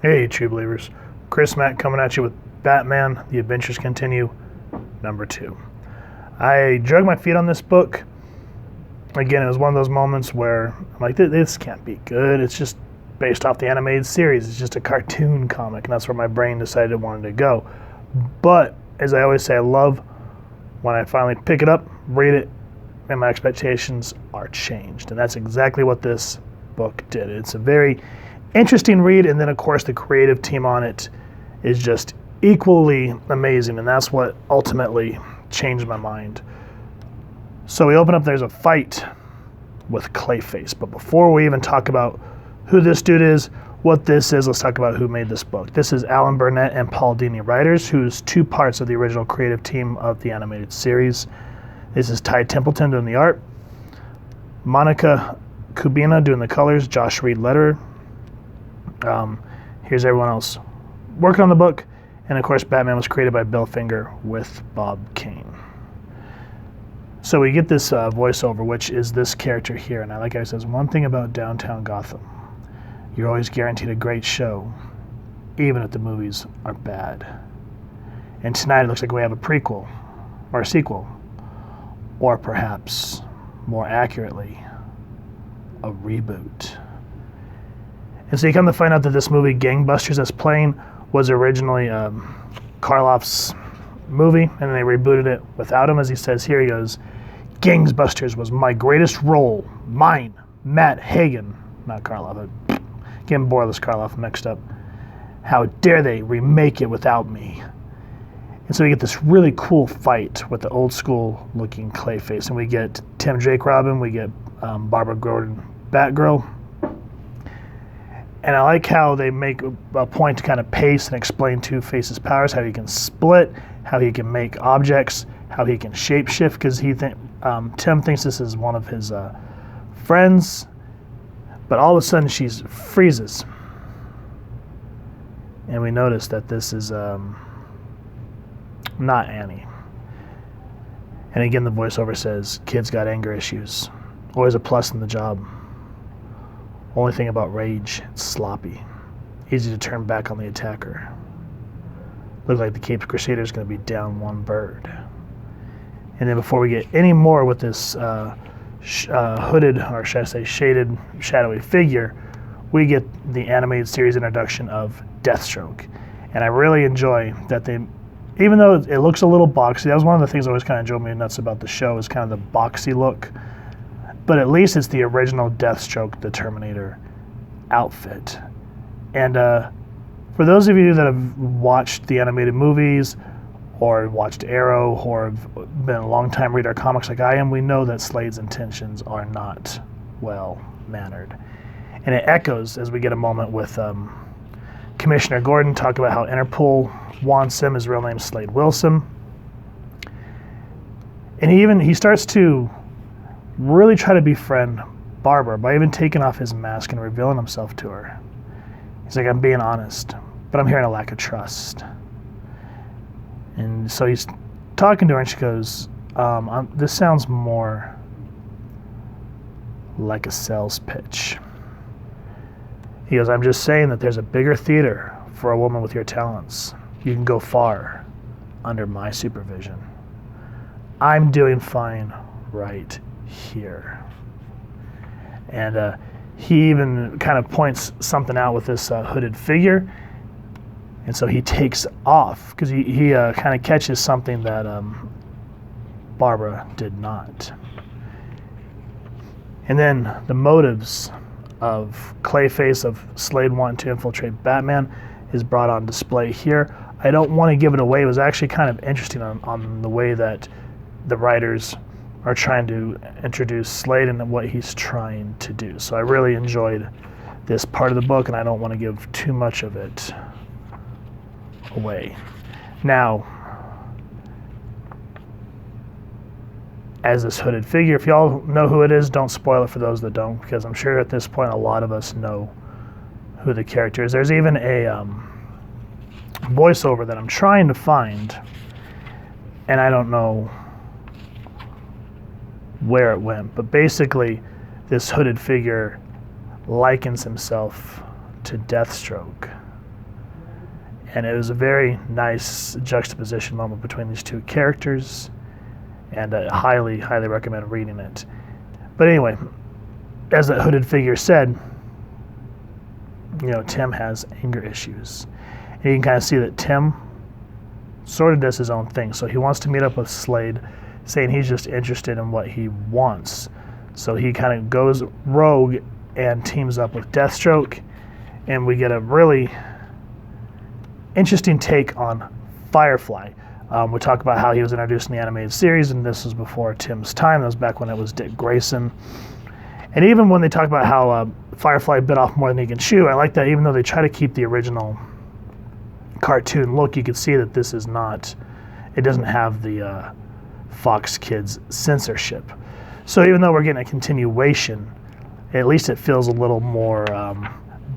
Hey, true believers. Chris Mack coming at you with Batman, The Adventures Continue, #2. I dragged my feet on this book. Again, it was one of those moments where I'm like, this can't be good. It's just based off the animated series. It's just a cartoon comic, and that's where my brain decided it wanted to go. But, as I always say, I love when I finally pick it up, read it, and my expectations are changed. And that's exactly what this book did. It's a very interesting read, and then of course the creative team on it is just equally amazing, and that's what ultimately changed my mind. So we open up, there's a fight with Clayface, but before we even talk about who this dude is, what this is, let's talk about who made this book. This is Alan Burnett and Paul Dini writers, who's two parts of the original creative team of the animated series. This is Ty Templeton doing the art, Monica Kubina doing the colors, Josh Reed letterer. Here's everyone else working on the book, and of course Batman was created by Bill Finger with Bob Kane. So we get this voiceover, which is this character here, and like I said, one thing about downtown Gotham, you're always guaranteed a great show, even if the movies are bad. And tonight it looks like we have a prequel, or a sequel, or perhaps, more accurately, a reboot. And so you come to find out that this movie, Gangbusters, that's playing, was originally Karloff's movie, and then they rebooted it without him. As he says here, he goes, "Gangbusters was my greatest role. Mine, Matt Hagen," not Karloff. Getting Boris Karloff mixed up. "How dare they remake it without me?" And so we get this really cool fight with the old school looking Clayface, and we get Tim Drake Robin, we get Barbara Gordon Batgirl. And I like how they make a point to kind of pace and explain Two-Face's powers, how he can split, how he can make objects, how he can shapeshift, because Tim thinks this is one of his friends, but all of a sudden she freezes. And we notice that this is not Annie. And again, the voiceover says, "Kid's got anger issues. Always a plus in the job. Only thing about rage, it's sloppy. Easy to turn back on the attacker. Looks like the Caped Crusader is going to be down one bird." And then before we get any more with this hooded, or should I say shaded, shadowy figure, we get the animated series introduction of Deathstroke. And I really enjoy that they, even though it looks a little boxy, that was one of the things that always kind of drove me nuts about the show, is kind of the boxy look. But at least it's the original Deathstroke The Terminator outfit. And for those of you that have watched the animated movies or watched Arrow or have been a long-time reader of comics like I am, we know that Slade's intentions are not well-mannered. And it echoes as we get a moment with Commissioner Gordon talk about how Interpol wants him, his real name's Slade Wilson. And he starts to really try to befriend Barbara by even taking off his mask and revealing himself to her. He's like, "I'm being honest, but I'm hearing a lack of trust." And so he's talking to her, and she goes, "This sounds more like a sales pitch." He goes, "I'm just saying that there's a bigger theater for a woman with your talents. You can go far under my supervision. I'm doing fine right here." And he even kind of points something out with this hooded figure. And so he takes off because he kind of catches something that Barbara did not. And then the motives of Clayface, of Slade wanting to infiltrate Batman, is brought on display here. I don't want to give it away. It was actually kind of interesting on the way that the writers are trying to introduce Slade and what he's trying to do. So I really enjoyed this part of the book, and I don't want to give too much of it away. Now, as this hooded figure, if y'all know who it is, don't spoil it for those that don't, because I'm sure at this point a lot of us know who the character is. There's even a voiceover that I'm trying to find, and I don't know where it went, but basically this hooded figure likens himself to Deathstroke. And it was a very nice juxtaposition moment between these two characters, and I highly, highly recommend reading it. But anyway, as that hooded figure said, Tim has anger issues. And you can kind of see that Tim sort of does his own thing. So he wants to meet up with Slade, saying he's just interested in what he wants. So he kind of goes rogue and teams up with Deathstroke, and we get a really interesting take on Firefly. We talk about how he was introduced in the animated series, and this was before Tim's time. That was back when it was Dick Grayson. And even when they talk about how Firefly bit off more than he can chew, I like that even though they try to keep the original cartoon look, you can see that this is not, it doesn't have the Fox Kids censorship. So even though we're getting a continuation, at least it feels a little more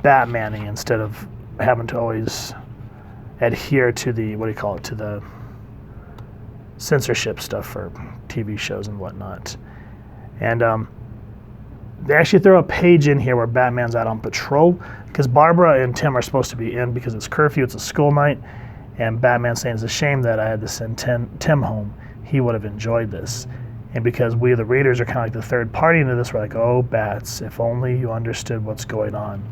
Batman-y instead of having to always adhere to the, to the censorship stuff for TV shows and whatnot. And they actually throw a page in here where Batman's out on patrol, because Barbara and Tim are supposed to be in because it's curfew, it's a school night, and Batman's saying it's a shame that I had to send Tim home. He would have enjoyed this. And because we, the readers, are kind of like the third party into this, we're like, oh, Bats, if only you understood what's going on.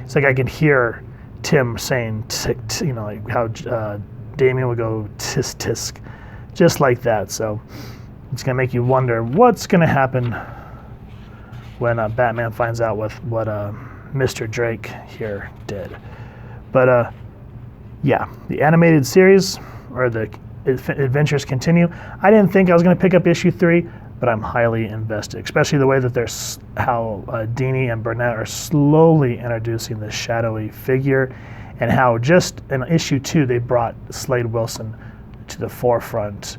It's like I can hear Tim saying, like how Damien would go tisk tisk, just like that. So it's going to make you wonder what's going to happen when Batman finds out what Mr. Drake here did. But yeah, the animated series, or the adventures continue. I didn't think I was going to pick up issue 3, but I'm highly invested, especially the way that how Dini and Burnett are slowly introducing this shadowy figure, and how just in issue 2 they brought Slade Wilson to the forefront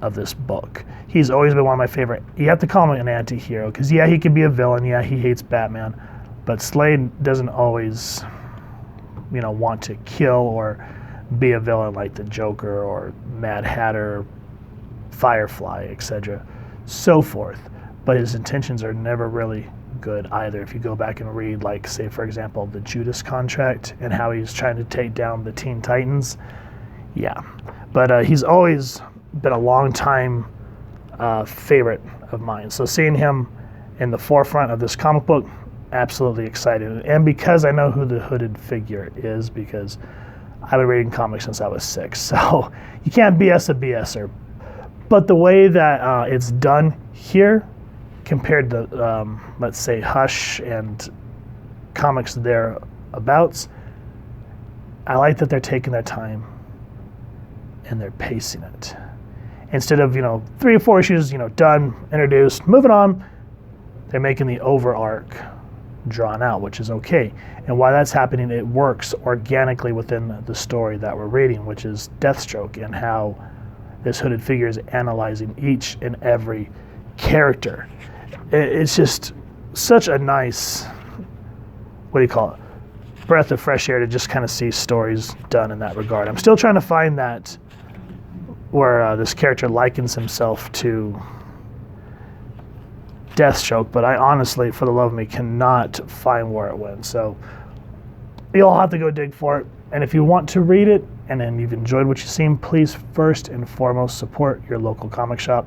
of this book. He's always been one of my favorite. You have to call him an anti-hero, because yeah, he could be a villain, yeah, he hates Batman, but Slade doesn't always, want to kill or be a villain like the Joker or Mad Hatter, Firefly, etc., so forth. But his intentions are never really good either. If you go back and read, like, say, for example, the Judas Contract and how he's trying to take down the Teen Titans, yeah. But he's always been a long time favorite of mine. So seeing him in the forefront of this comic book, absolutely excited. And because I know who the hooded figure is, because I've been reading comics since I was 6, so you can't BS a BSer. But the way that it's done here, compared to, let's say, Hush and comics thereabouts, I like that they're taking their time and they're pacing it. Instead of, 3 or 4 issues, done, introduced, moving on, they're making the over arc drawn out, which is okay. And while that's happening, it works organically within the story that we're reading, which is Deathstroke, and how this hooded figure is analyzing each and every character. It's just such a nice, breath of fresh air to just kind of see stories done in that regard. I'm still trying to find that where this character likens himself to Deathstroke, but I honestly, for the love of me, cannot find where it went. So you'll have to go dig for it. And if you want to read it and then you've enjoyed what you've seen, please first and foremost support your local comic shop.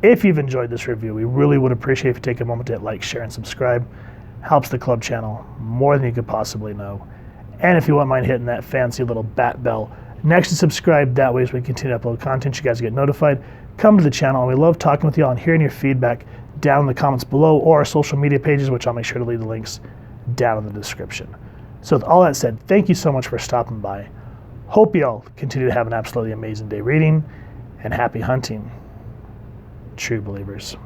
If you've enjoyed this review, we really would appreciate if you take a moment to hit like, share, and subscribe. Helps the club channel more than you could possibly know. And if you wouldn't mind hitting that fancy little bat bell next to subscribe, that way as we continue to upload content, you guys get notified. Come to the channel, and we love talking with you all and hearing your feedback down in the comments below, or our social media pages, which I'll make sure to leave the links down in the description. So with all that said, thank you so much for stopping by. Hope you all continue to have an absolutely amazing day reading, and happy hunting, true believers.